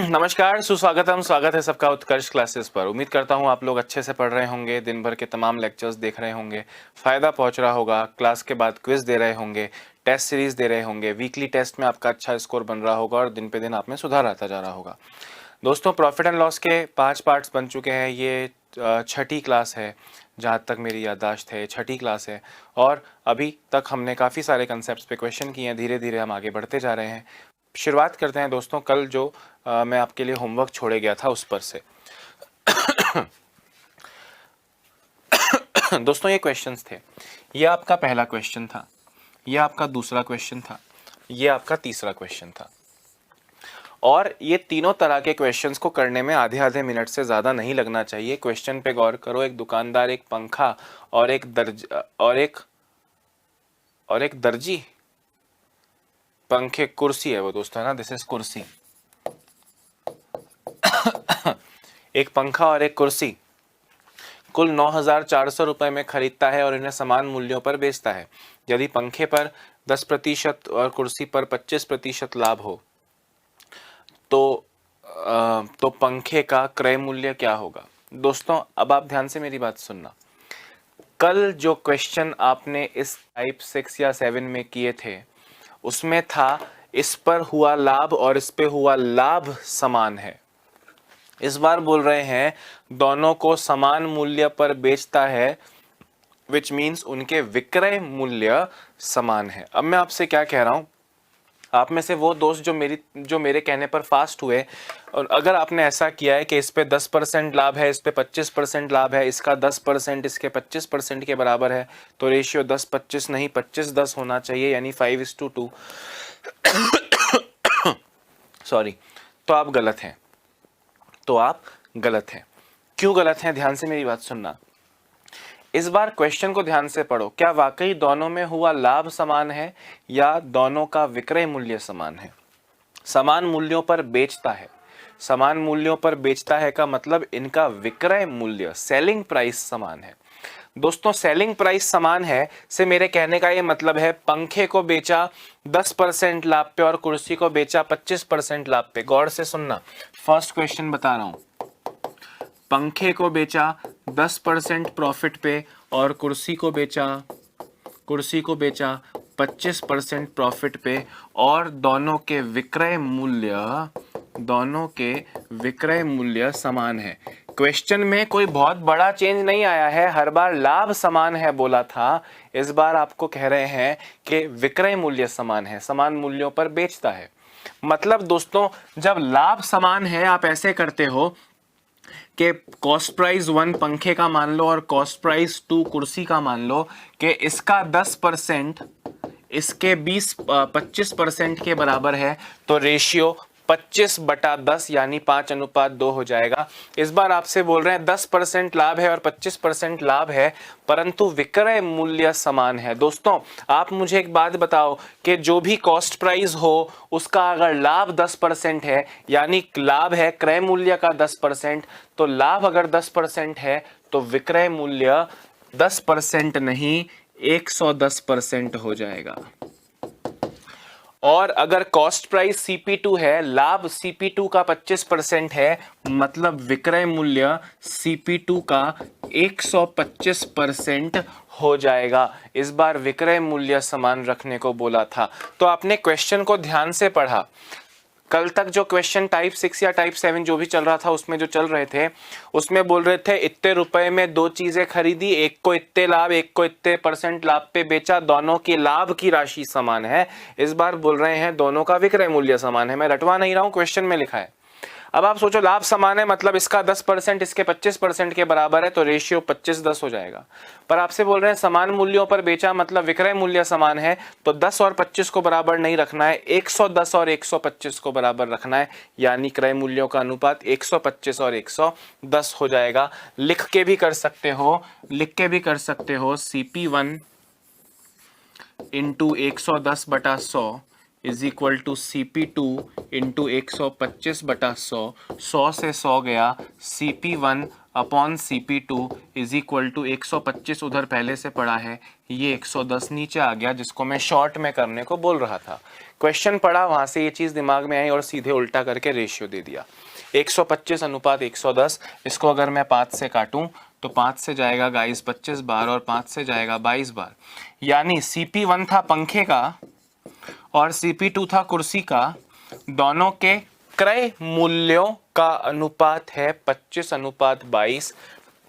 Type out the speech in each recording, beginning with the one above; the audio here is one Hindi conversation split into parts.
नमस्कार, सुस्वागतम, स्वागत है सबका उत्कर्ष क्लासेस पर। उम्मीद करता हूँ आप लोग अच्छे से पढ़ रहे होंगे, दिन भर के तमाम लेक्चर्स देख रहे होंगे, फ़ायदा पहुँच रहा होगा, क्लास के बाद क्विज दे रहे होंगे, टेस्ट सीरीज़ दे रहे होंगे, वीकली टेस्ट में आपका अच्छा स्कोर बन रहा होगा और दिन पे दिन आप में सुधार आता जा रहा होगा। दोस्तों, प्रॉफिट एंड लॉस के 5 पार्ट्स बन चुके हैं। ये छठी क्लास है, जहाँ तक मेरी याददाश्त है, छठी क्लास है और अभी तक हमने काफ़ी सारे कंसेप्ट्स पे क्वेश्चन किए हैं। धीरे धीरे हम आगे बढ़ते जा रहे हैं। शुरुआत करते हैं दोस्तों, कल जो मैं आपके लिए होमवर्क छोड़े गया था उस पर से। दोस्तों, ये क्वेश्चंस थे। ये आपका पहला क्वेश्चन था, ये आपका दूसरा क्वेश्चन था, ये आपका तीसरा क्वेश्चन था। और ये तीनों तरह के क्वेश्चंस को करने में आधे आधे मिनट से ज़्यादा नहीं लगना चाहिए। क्वेश्चन पे गौर करो। एक दुकानदार, एक पंखा और एक दर्जी, पंखे कुर्सी है वो दोस्तों, है ना, दिस इज कुर्सी। एक पंखा और एक कुर्सी कुल 9,400 रुपये में खरीदता है और इन्हें समान मूल्यों पर बेचता है। यदि पंखे पर 10% और कुर्सी पर 25% लाभ हो तो पंखे का क्रय मूल्य क्या होगा। दोस्तों, अब आप ध्यान से मेरी बात सुनना। कल जो क्वेश्चन आपने इस टाइप 6 या 7 में किए थे उसमें था इस पर हुआ लाभ और इस पे हुआ लाभ समान है। इस बार बोल रहे हैं दोनों को समान मूल्य पर बेचता है, विच मीन्स उनके विक्रय मूल्य समान है। अब मैं आपसे क्या कह रहा हूं, आप में से वो दोस्त जो मेरे कहने पर फास्ट हुए, और अगर आपने ऐसा किया है कि इस पे 10% लाभ है, इस पे 25% लाभ है, इसका 10% इसके 25% के बराबर है, तो रेशियो 10-25 नहीं 25-10 होना चाहिए, यानी 5:2। सॉरी, तो आप गलत हैं। क्यों गलत हैं? ध्यान से मेरी बात सुनना। इस बार क्वेश्चन को ध्यान से पढ़ो। क्या वाकई दोनों में हुआ लाभ समान है या दोनों का विक्रय मूल्य समान है? समान मूल्यों पर बेचता है। समान मूल्यों पर बेचता है का मतलब इनका विक्रय मूल्य, सेलिंग प्राइस समान है। दोस्तों, सेलिंग प्राइस समान है से मेरे कहने का ये मतलब है पंखे को बेचा 10% लाभ पे और कुर्सी को बेचा 25% लाभ पे। गौर से सुनना, फर्स्ट क्वेश्चन बता रहा हूं। पंखे को बेचा 10% प्रॉफिट पे और कुर्सी को बेचा 25% प्रॉफिट पे, और दोनों के विक्रय मूल्य समान है। क्वेश्चन में कोई बहुत बड़ा चेंज नहीं आया है, हर बार लाभ समान है बोला था। इस बार आपको कह रहे हैं कि विक्रय मूल्य समान है, समान मूल्यों पर बेचता है। मतलब दोस्तों, जब लाभ समान है आप ऐसे करते हो कि कॉस्ट प्राइस 1 पंखे का मान लो और कॉस्ट प्राइस 2 कुर्सी का मान लो, कि इसका 10% इसके 25% के बराबर है, तो रेशियो 25/10 यानी 5:2 हो जाएगा। इस बार आपसे बोल रहे हैं 10% लाभ है और 25% लाभ है, परंतु विक्रय मूल्य समान है। दोस्तों, आप मुझे एक बात बताओ कि जो भी कॉस्ट प्राइस हो उसका अगर लाभ 10% है, यानी लाभ है क्रय मूल्य का 10%, तो लाभ अगर 10% है तो विक्रय मूल्य 10% नहीं 110% हो जाएगा। और अगर कॉस्ट प्राइस CP2 है, लाभ CP2 का 25% है, मतलब विक्रय मूल्य CP2 का 125% हो जाएगा। इस बार विक्रय मूल्य समान रखने को बोला था। तो आपने क्वेश्चन को ध्यान से पढ़ा। कल तक जो क्वेश्चन टाइप 6 या टाइप 7 जो भी चल रहा था उसमें जो चल रहे थे उसमें बोल रहे थे इतने रुपए में 2 चीजें खरीदी, एक को इतने लाभ, एक को इतने % लाभ पे बेचा, दोनों की लाभ की राशि समान है। इस बार बोल रहे हैं दोनों का विक्रय मूल्य समान है। मैं रटवा नहीं रहा हूं, क्वेश्चन में लिखा है। अब आप सोचो, लाभ समान है मतलब इसका 10% इसके 25% के बराबर है, तो रेशियो 25-10 हो जाएगा। पर आपसे बोल रहे हैं समान मूल्यों पर बेचा मतलब विक्रय मूल्य समान है, तो 10 और 25 को बराबर नहीं रखना है, 110 और 125 को बराबर रखना है, यानी क्रय मूल्यों का अनुपात 125 और 110 हो जाएगा। लिख के भी कर सकते हो CP1 into 110/100 is equal to CP2 into 125/100। 100 से 100 गया, CP1 upon CP2 is equal to 125 उधर पहले से पड़ा है, ये 110 नीचे आ गया, जिसको मैं शॉर्ट में करने को बोल रहा था। क्वेश्चन पढ़ा, वहां से ये चीज़ दिमाग में आई और सीधे उल्टा करके रेशियो दे दिया। 125 अनुपात 110, इसको अगर मैं 5 से काटूं तो 5 से जाएगा गाइस 25 बार और 5 से जाएगा 22 बार, यानी CP1 था पंखे का और CP2 था कुर्सी का, दोनों के क्रय मूल्यों का अनुपात है 25:22।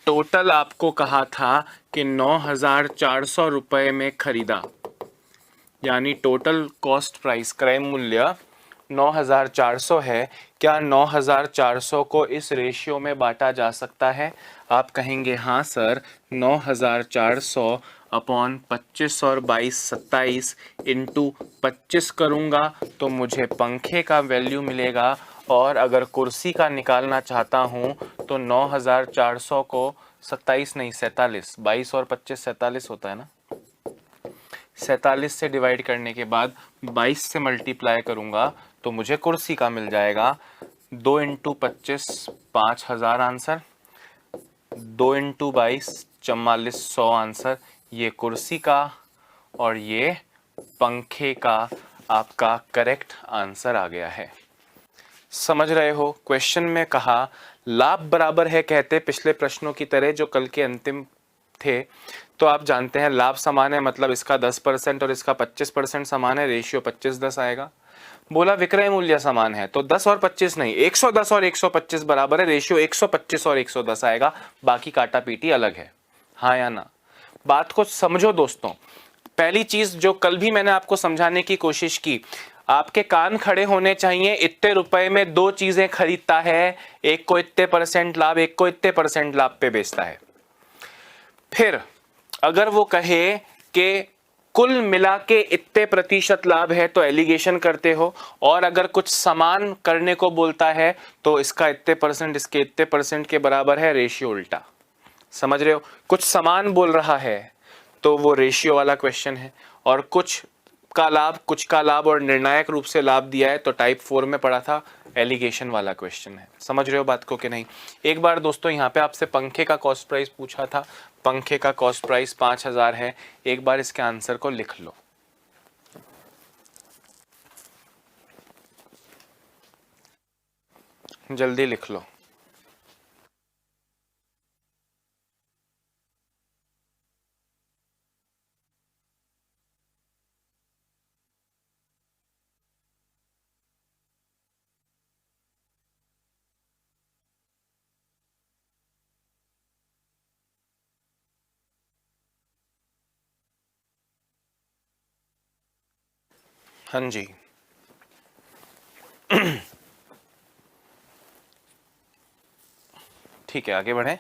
टोटल आपको कहा था कि 9,400 रुपये में खरीदा, यानी टोटल कॉस्ट प्राइस क्रय मूल्य 9,400 है। क्या 9,400 को इस रेशियो में बांटा जा सकता है? आप कहेंगे हाँ सर, 9,400 अपॉन 25 और 22 27 इंटू 25 करूँगा तो मुझे पंखे का वैल्यू मिलेगा, और अगर कुर्सी का निकालना चाहता हूँ तो 9,400 को 27 नहीं 47, 22 और 25 47 होता है ना, 47 से डिवाइड करने के बाद 22 से मल्टीप्लाई करूंगा तो मुझे कुर्सी का मिल जाएगा। 2 इंटू 25 5,000 आंसर, 2 इंटू 22 4400 आंसर। ये कुर्सी का और ये पंखे का आपका करेक्ट आंसर आ गया है। समझ रहे हो? क्वेश्चन में कहा लाभ बराबर है कहते पिछले प्रश्नों की तरह जो कल के अंतिम थे, तो आप जानते हैं लाभ समान है मतलब इसका 10% और इसका 25% समान है, रेशियो 25:10 आएगा। बोला विक्रय मूल्य समान है तो 10 और 25 नहीं 110 और 125 बराबर है, रेशियो 125 और 110 आएगा, बाकी काटा पीटी अलग है। हाँ या ना? बात को समझो दोस्तों। पहली चीज जो कल भी मैंने आपको समझाने की कोशिश की, आपके कान खड़े होने चाहिए। इतने रुपए में दो चीजें खरीदता है, एक को इतने % लाभ, एक को इतने % लाभ पे बेचता है। फिर अगर वो कहे कि कुल मिला के इतने % लाभ है तो एलिगेशन करते हो, और अगर कुछ समान करने को बोलता है तो इसका इतने % इसके इतने % के बराबर है, रेशियो उल्टा। समझ रहे हो? कुछ समान बोल रहा है तो वो रेशियो वाला क्वेश्चन है, और कुछ का लाभ और निर्णायक रूप से लाभ दिया है तो टाइप 4 में पढ़ा था, एलिगेशन वाला क्वेश्चन है। समझ रहे हो बात को कि नहीं? एक बार दोस्तों यहाँ पे आपसे पंखे का कॉस्ट प्राइस पूछा था, पंखे का कॉस्ट प्राइस 5,000 है। एक बार इसके आंसर को लिख लो। जल्दी लिख लो। हाँ जी ठीक है, आगे बढ़े।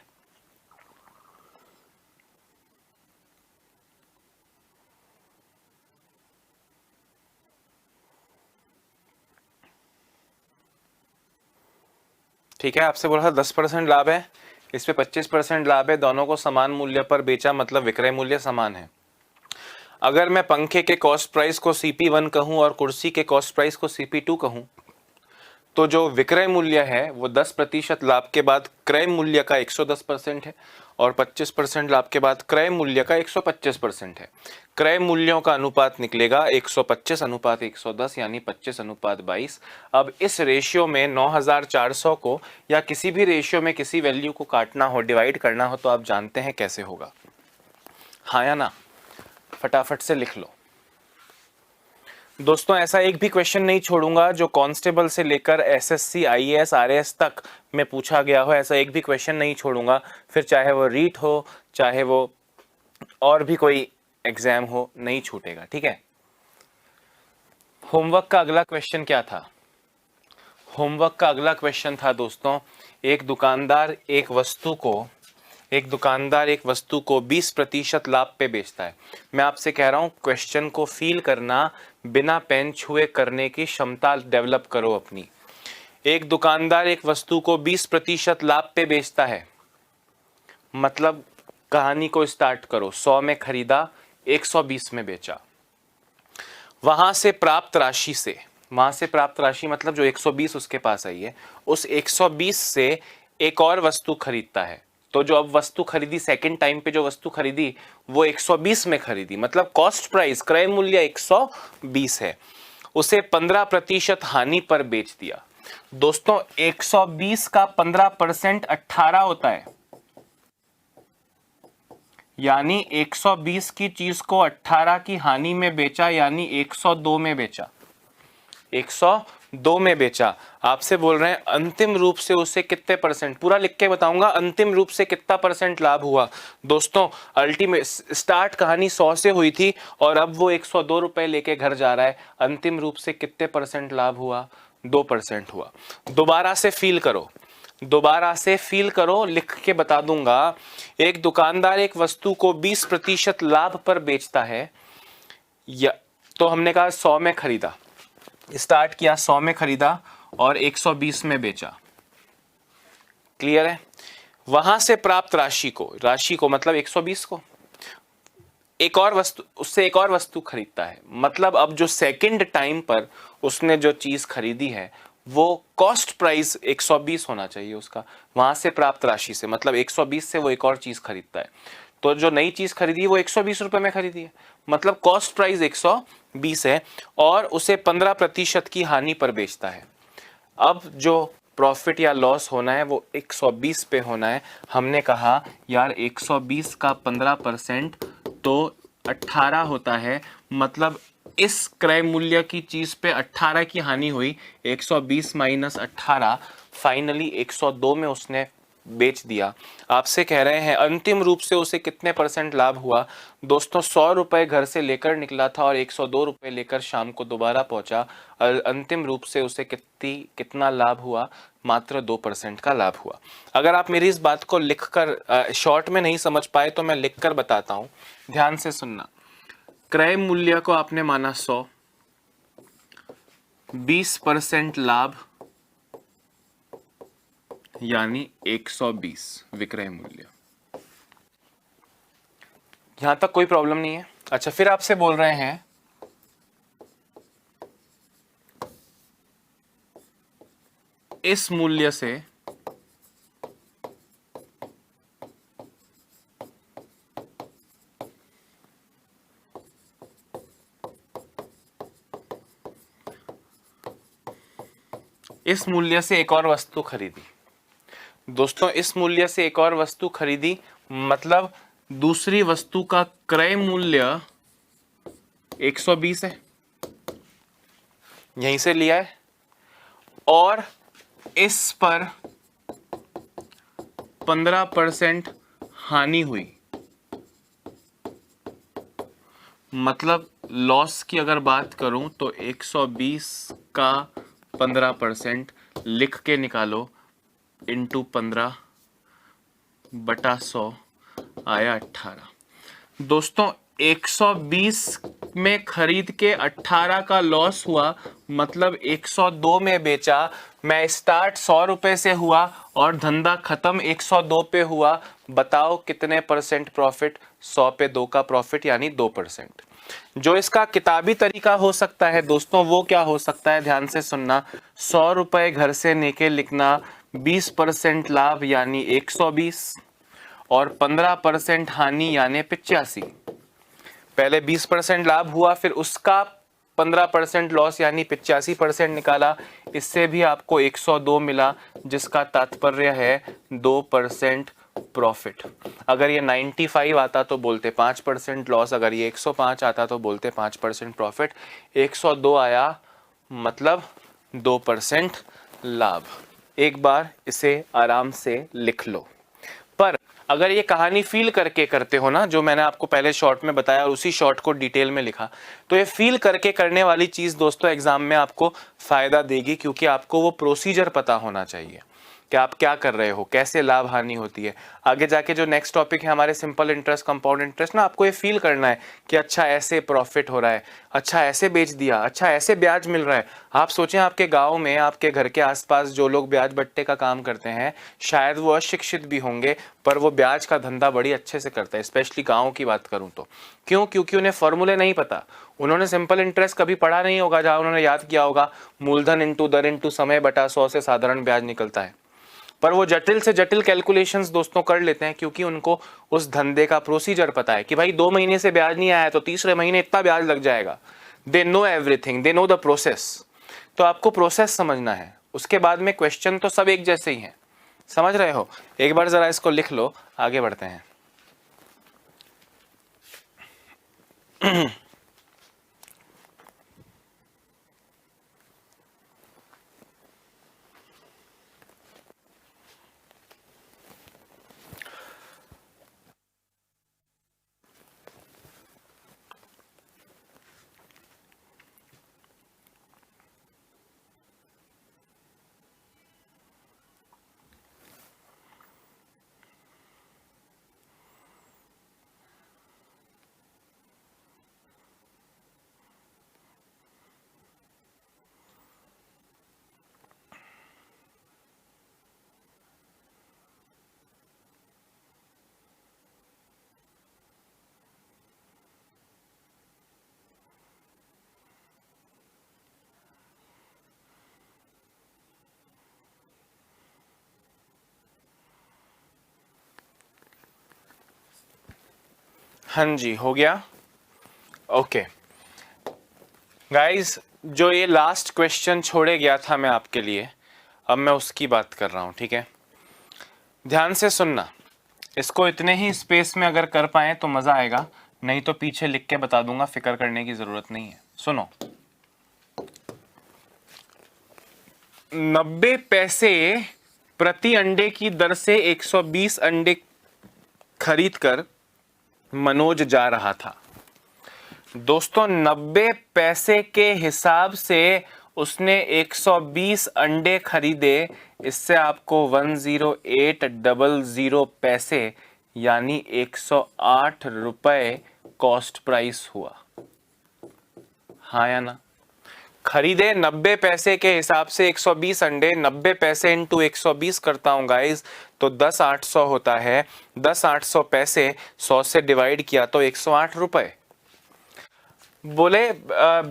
ठीक है, आपसे बोला था 10% लाभ है, इस पे 25% लाभ है, दोनों को समान मूल्य पर बेचा मतलब विक्रय मूल्य समान है। अगर मैं पंखे के कॉस्ट प्राइस को CP1 कहूं और कुर्सी के कॉस्ट प्राइस को CP2 कहूं, तो जो विक्रय मूल्य है वो 10% लाभ के बाद क्रय मूल्य का 110% है, और 25% लाभ के बाद क्रय मूल्य का 125% है। क्रय मूल्यों का अनुपात निकलेगा 125 अनुपात 110, यानी 25:22। अब इस रेशियो में 9,400 को या किसी भी रेशियो में किसी वैल्यू को काटना हो, डिवाइड करना हो, तो आप जानते हैं कैसे होगा। हाँ या ना? फटाफट से लिख लो दोस्तों। ऐसा एक भी क्वेश्चन नहीं छोड़ूंगा जो कांस्टेबल से लेकर SSC IAS RAS तक में पूछा गया हो, ऐसा एक भी क्वेश्चन नहीं छोड़ूंगा। फिर चाहे वो रीट हो, चाहे वो और भी कोई एग्जाम हो, नहीं छूटेगा। ठीक है। होमवर्क का अगला क्वेश्चन क्या था? होमवर्क का अगला क्वेश्चन था दोस्तों, एक दुकानदार एक वस्तु को 20% लाभ पे बेचता है। मैं आपसे कह रहा हूं क्वेश्चन को फील करना, बिना पेन छुए करने की क्षमता डेवलप करो अपनी। एक दुकानदार एक वस्तु को 20% लाभ पे बेचता है, मतलब कहानी को स्टार्ट करो। 100 में खरीदा, 120 में बेचा। वहां से प्राप्त राशि मतलब जो 120 उसके पास आई है, उस 120 से एक और वस्तु खरीदता है। तो जो अब वस्तु खरीदी, सेकंड टाइम पे जो वस्तु खरीदी वो 120 में खरीदी, मतलब कॉस्ट प्राइस क्रय मूल्य 120 है, उसे 15% हानि पर बेच दिया। दोस्तों 120 का 15% 18 होता है, यानी 120 की चीज को 18 की हानि में बेचा, यानी 102 में बेचा, 102 में बेचा। आपसे बोल रहे हैं अंतिम रूप से उसे कितने परसेंट, पूरा लिख के बताऊंगा, अंतिम रूप से कितना परसेंट लाभ हुआ। दोस्तों अल्टीमेट स्टार्ट कहानी 100 से हुई थी और अब वो 102 रुपए लेके घर जा रहा है, अंतिम रूप से कितने परसेंट लाभ हुआ, 2% हुआ। दोबारा से फील करो, दोबारा से फील करो, लिख के बता दूंगा। एक दुकानदार एक वस्तु को 20% लाभ पर बेचता है, या तो हमने कहा 100 में खरीदा, स्टार्ट किया 100 में खरीदा और 120 में बेचा, क्लियर है। वहां से प्राप्त राशि को मतलब 120 को एक और वस्तु, उससे एक और वस्तु खरीदता है, मतलब अब जो सेकंड टाइम पर उसने जो चीज खरीदी है वो कॉस्ट प्राइस 120 होना चाहिए उसका, वहां से प्राप्त राशि से, मतलब 120 से वो एक और चीज खरीदता है, तो जो नई चीज खरीदी है वो 120 रुपए में खरीदी है, मतलब कॉस्ट प्राइस 120 है और उसे 15% की हानि पर बेचता है। अब जो प्रॉफिट या लॉस होना है वो 120 पे होना है। हमने कहा यार 120 का 15% तो 18 होता है, मतलब इस क्रय मूल्य की चीज पे 18 की हानि हुई, 120 माइनस 18, फाइनली 102 में उसने बेच दिया। आपसे कह रहे हैं अंतिम रूप से उसे कितने परसेंट लाभ हुआ। दोस्तों 100 रुपए घर से लेकर निकला था और 102 रुपए लेकर शाम को दोबारा पहुंचा, अंतिम रूप से उसे कितना लाभ हुआ, मात्र 2% का लाभ हुआ। अगर आप मेरी इस बात को लिखकर शॉर्ट में नहीं समझ पाए तो मैं लिखकर बताता हूं, ध्यान से सुनना। क्रय मूल्य को आपने माना 100, 20% लाभ यानी 120 विक्रय मूल्य। यहां तक कोई प्रॉब्लम नहीं है। अच्छा, फिर आपसे बोल रहे हैं इस मूल्य से एक और वस्तु खरीदी। दोस्तों इस मूल्य से एक और वस्तु खरीदी, मतलब दूसरी वस्तु का क्रय मूल्य 120 है, यहीं से लिया है, और इस पर 15% हानि हुई, मतलब लॉस की अगर बात करूं तो 120 का 15% लिख के निकालो, इंटू 15 बटा 100 आया 18। दोस्तों 120 में खरीद के 18 का लॉस हुआ, मतलब 102 में बेचा। मैं स्टार्ट 100 रुपए से हुआ और धंधा खत्म 102 पे हुआ। बताओ कितने परसेंट प्रॉफिट? 100 पे 2 का प्रॉफिट यानी 2%। जो इसका किताबी तरीका हो सकता है दोस्तों वो क्या हो सकता है, ध्यान से सुनना। 100 रुपए घर से लेके लिखना, 20% लाभ यानी 120 और 15% हानि यानी 85। पहले 20% लाभ हुआ, फिर उसका 15% लॉस यानी 85% निकाला, इससे भी आपको 102 मिला, जिसका तात्पर्य है 2% प्रॉफिट। अगर ये 95 आता तो बोलते 5% लॉस, अगर ये 105 आता तो बोलते 5% प्रॉफिट। 102 आया मतलब 2% लाभ। एक बार इसे आराम से लिख लो। पर अगर ये कहानी फील करके करते हो ना, जो मैंने आपको पहले शॉर्ट में बताया और उसी शॉर्ट को डिटेल में लिखा, तो ये फील करके करने वाली चीज दोस्तों एग्जाम में आपको फायदा देगी, क्योंकि आपको वो प्रोसीजर पता होना चाहिए कि आप क्या कर रहे हो, कैसे लाभ हानि होती है। आगे जाके जो नेक्स्ट टॉपिक है हमारे सिंपल इंटरेस्ट, कंपाउंड इंटरेस्ट ना, आपको ये फील करना है कि अच्छा ऐसे प्रॉफिट हो रहा है, अच्छा ऐसे बेच दिया, अच्छा ऐसे ब्याज मिल रहा है। आप सोचें आपके गांव में, आपके घर के आसपास जो लोग ब्याज बट्टे का काम करते हैं, शायद वो अशिक्षित भी होंगे, पर वो ब्याज का धंधा बड़ी अच्छे से करता है। स्पेशली गाँव की बात करूँ तो क्यों? क्योंकि उन्हें फॉर्मूले नहीं पता। उन्होंने सिंपल इंटरेस्ट कभी पढ़ा नहीं होगा, जहाँ उन्होंने याद किया होगा मूलधन इंटू दर इंटू समय बटा 100 से साधारण ब्याज निकलता है। पर वो जटिल से जटिल कैलकुलेशंस दोस्तों कर लेते हैं, क्योंकि उनको उस धंधे का प्रोसीजर पता है कि भाई 2 महीने से ब्याज नहीं आया तो तीसरे महीने इतना ब्याज लग जाएगा। They know everything, they know the process. तो आपको प्रोसेस समझना है, उसके बाद में क्वेश्चन तो सब एक जैसे ही हैं, समझ रहे हो। एक बार जरा इसको लिख लो, आगे बढ़ते हैं। हाँ जी, हो गया। ओके गाइस, जो ये लास्ट क्वेश्चन छोड़े गया था मैं आपके लिए, अब मैं उसकी बात कर रहा हूं, ठीक है। ध्यान से सुनना, इसको इतने ही स्पेस में अगर कर पाए तो मजा आएगा, नहीं तो पीछे लिख के बता दूंगा, फिक्र करने की जरूरत नहीं है। सुनो, 90 पैसे प्रति अंडे की दर से 120 अंडे खरीदकर मनोज जा रहा था। दोस्तों 90 पैसे के हिसाब से उसने 120 अंडे खरीदे, इससे आपको 10800 पैसे यानी 108 रुपए कॉस्ट प्राइस हुआ। हाँ या ना? खरीदे 90 पैसे के हिसाब से 120 अंडे, 90 पैसे इंटू 120 करता हूं गाइस तो 10,800 होता है। 10,800 पैसे 100 से डिवाइड किया तो 108 रुपए। बोले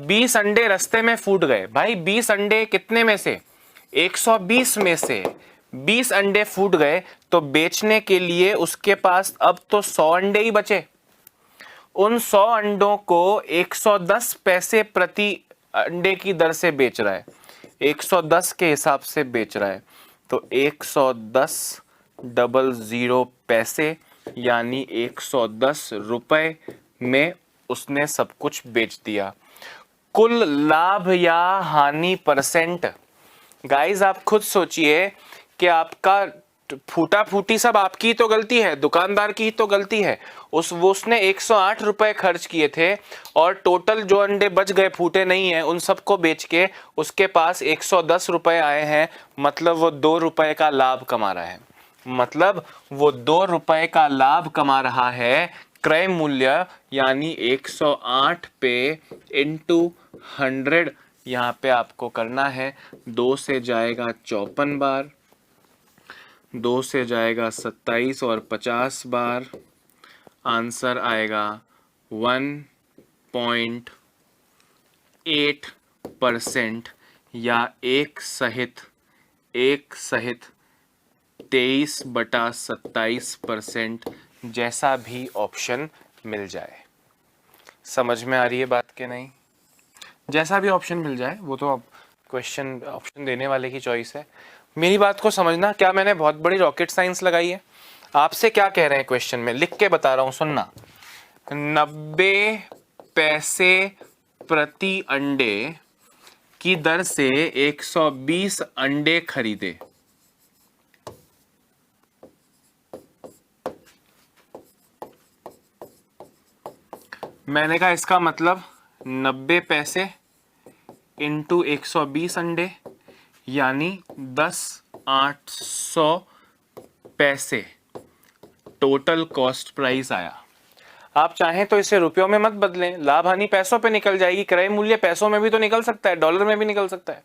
20 अंडे रास्ते में फूट गए। भाई 20 अंडे कितने में से? 120 में से 20 अंडे फूट गए तो बेचने के लिए उसके पास अब तो 100 अंडे ही बचे। उन 100 अंडों को 110 पैसे प्रति अंडे की दर से बेच रहा है, 110 के हिसाब से बेच रहा है, तो 110,000 पैसे यानी 110 रुपए में उसने सब कुछ बेच दिया। कुल लाभ या हानि परसेंट, गाइस आप खुद सोचिए कि आपका फूटा फूटी सब आपकी तो गलती है, दुकानदार की तो गलती है। उसने 108 रुपए खर्च किए थे और टोटल जो अंडे बच गए फूटे नहीं है उन सबको बेच के उसके पास 110 रुपए आए हैं, मतलब वो 2 रुपए का लाभ कमा रहा है। मतलब वो 2 रुपए का लाभ कमा रहा है। क्रय मूल्य यानी 108 पे इंटू 100 यहाँ पे आपको करना है। 2 से जाएगा 54 बार, 2 से जाएगा 27 और 50 बार, आंसर आएगा 1.8% या 1 सहित 23/27%, जैसा भी ऑप्शन मिल जाए। समझ में आ रही है बात के नहीं? जैसा भी ऑप्शन मिल जाए, वो तो अब क्वेश्चन ऑप्शन देने वाले की चॉइस है। मेरी बात को समझना, क्या मैंने बहुत बड़ी रॉकेट साइंस लगाई है? आपसे क्या कह रहे हैं क्वेश्चन में, लिख के बता रहा हूं, सुनना। 90 पैसे प्रति अंडे की दर से 120 अंडे खरीदे। मैंने कहा इसका मतलब 90 पैसे इंटू 120 अंडे यानी 10,800 पैसे टोटल कॉस्ट प्राइस आया। आप चाहें तो इसे रुपयों में मत बदलें, लाभ हानि पैसों पे निकल जाएगी, क्रय मूल्य पैसों में भी तो निकल सकता है, डॉलर में भी निकल सकता है।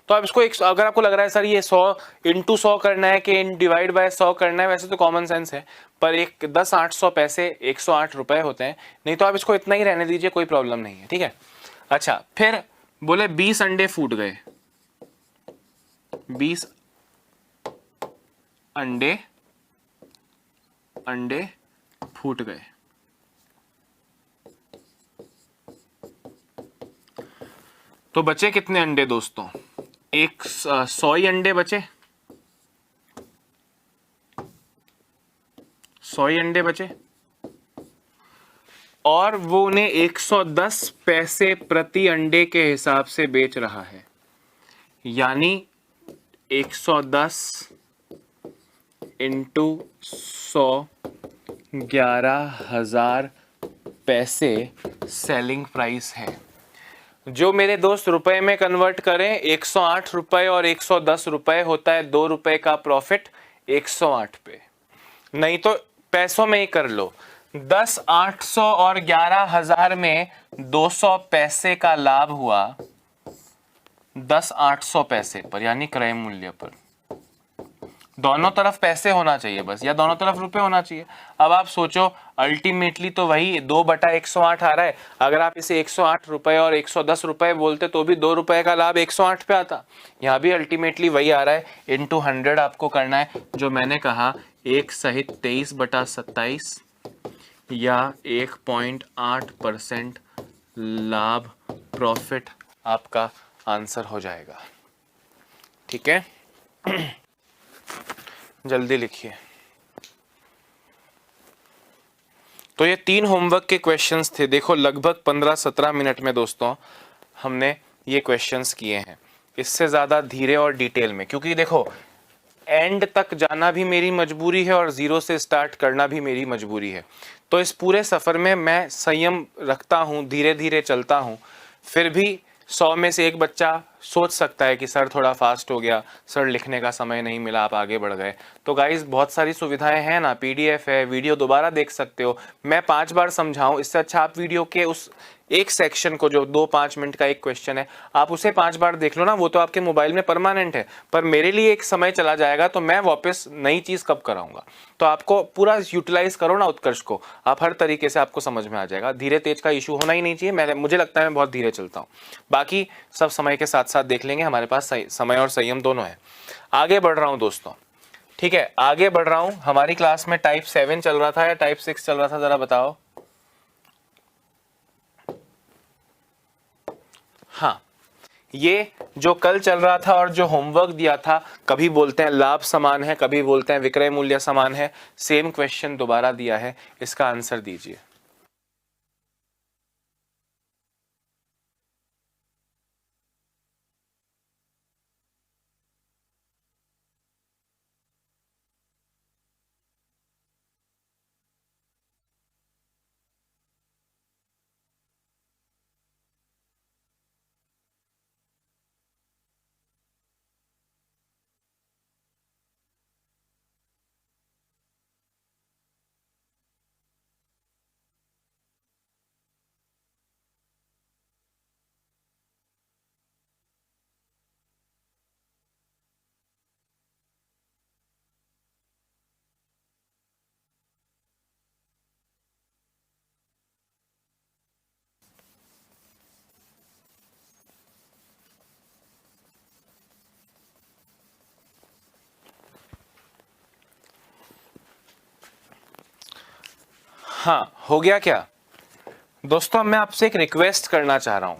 तो आप इसको अगर आपको लग रहा है सर ये 100 इंटू 100 करना है कि डिवाइड बाय 100 करना है, वैसे तो कॉमन सेंस है, पर एक 10,800 पैसे 108 रुपए होते हैं, नहीं तो आप इसको इतना ही रहने दीजिए, कोई प्रॉब्लम नहीं है, ठीक है। अच्छा, फिर बोले 20 अंडे फूट गए, 20 अंडे फूट गए। तो बचे कितने अंडे दोस्तों? 100 ही अंडे बचे, 100 ही अंडे बचे, और वो उन्हें 110 पैसे प्रति अंडे के हिसाब से बेच रहा है। यानी 110 इंटू 100, 11,000 पैसे सेलिंग प्राइस है। जो मेरे दोस्त रुपए में कन्वर्ट करें, 108 रुपए और 110 रुपए होता है 2 रुपए का प्रॉफिट 108 पे। नहीं तो पैसों में ही कर लो, 10, 800 और 11,000 में 200 पैसे का लाभ हुआ 10, 800 पैसे पर, यानी क्रय मूल्य पर। दोनों तरफ पैसे होना चाहिए बस, या दोनों तरफ रुपए होना चाहिए। अब आप सोचो, अल्टीमेटली तो वही 2/108 आ रहा है। अगर आप इसे 108 रुपए और 110 रुपए बोलते तो भी 2 रुपए का लाभ 108 पे आता। यहाँ भी अल्टीमेटली वही आ रहा है, इंटू 100 आपको करना है। जो मैंने कहा 1 सहित 23/27 या 1.8% लाभ प्रॉफिट आपका आंसर हो जाएगा। ठीक है, जल्दी लिखिए। तो ये 3 होमवर्क के क्वेश्चंस थे। देखो लगभग 15-17 मिनट में दोस्तों हमने ये क्वेश्चंस किए हैं। इससे ज़्यादा धीरे और डिटेल में, क्योंकि देखो एंड तक जाना भी मेरी मजबूरी है और 0 से स्टार्ट करना भी मेरी मजबूरी है। तो इस पूरे सफ़र में मैं संयम रखता हूँ, धीरे धीरे चलता हूँ। फिर भी 100 में से एक बच्चा सोच सकता है कि सर थोड़ा फास्ट हो गया, सर लिखने का समय नहीं मिला, आप आगे बढ़ गए। तो गाइस बहुत सारी सुविधाएं हैं ना, PDF है, वीडियो दोबारा देख सकते हो। मैं 5 बार समझाऊं, इससे अच्छा आप वीडियो के उस एक सेक्शन को, जो 2-5 मिनट का एक क्वेश्चन है, आप उसे 5 बार देख लो ना, वो तो आपके मोबाइल में परमानेंट है। पर मेरे लिए एक समय चला जाएगा तो मैं वापस नई चीज़ कब कराऊंगा। तो आपको पूरा यूटिलाइज करो ना उत्कर्ष को, आप हर तरीके से आपको समझ में आ जाएगा। धीरे तेज का इशू होना ही नहीं चाहिए। मुझे लगता है मैं बहुत धीरे चलता हूँ। बाकी सब समय के साथ साथ देख लेंगे, हमारे पास समय और संयम दोनों है। आगे बढ़ रहा हूँ दोस्तों, ठीक है, आगे बढ़ रहा हूँ। हमारी क्लास में टाइप 7 चल रहा था या टाइप 6 चल रहा था, जरा बताओ। हाँ, ये जो कल चल रहा था और जो होमवर्क दिया था, कभी बोलते हैं लाभ समान है, कभी बोलते हैं विक्रय मूल्य समान है। सेम क्वेश्चन दोबारा दिया है, इसका आंसर दीजिए। हाँ, हो गया क्या दोस्तों? मैं आपसे एक रिक्वेस्ट करना चाह रहा हूं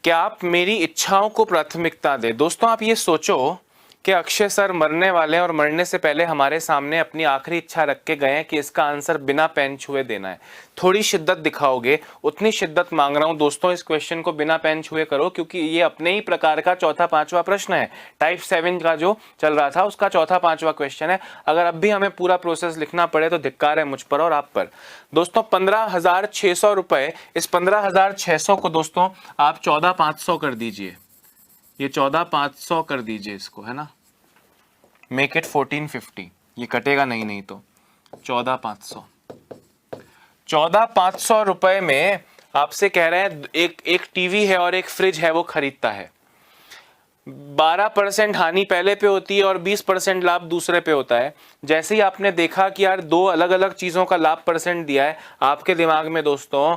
कि आप मेरी इच्छाओं को प्राथमिकता दें। दोस्तों आप ये सोचो कि अक्षय सर मरने वाले हैं और मरने से पहले हमारे सामने अपनी आखिरी इच्छा रख के गए हैं कि इसका आंसर बिना पेन छुए देना है। थोड़ी शिद्दत दिखाओगे, उतनी शिद्दत मांग रहा हूं दोस्तों, इस क्वेश्चन को बिना पेन छुए करो, क्योंकि ये अपने ही प्रकार का चौथा पांचवा प्रश्न है। टाइप 7 का जो चल रहा था उसका चौथा पांचवा क्वेश्चन है। अगर अब भी हमें पूरा प्रोसेस लिखना पड़े तो धिक्कार है मुझ पर और आप पर। दोस्तों 15,600 रुपए, इस 15,600 को दोस्तों आप 14,500 कर दीजिए। ये 14,500 कर दीजिए इसको, है ना, मेक इट 1450। ये कटेगा नहीं तो 14,500। 14,500 रुपए में आपसे कह रहे हैं एक टीवी है और एक फ्रिज है, वो खरीदता है। 12% हानि पहले पे होती है और 20% लाभ दूसरे पे होता है। जैसे ही आपने देखा कि यार 2 अलग अलग चीज़ों का लाभ परसेंट दिया है, आपके दिमाग में दोस्तों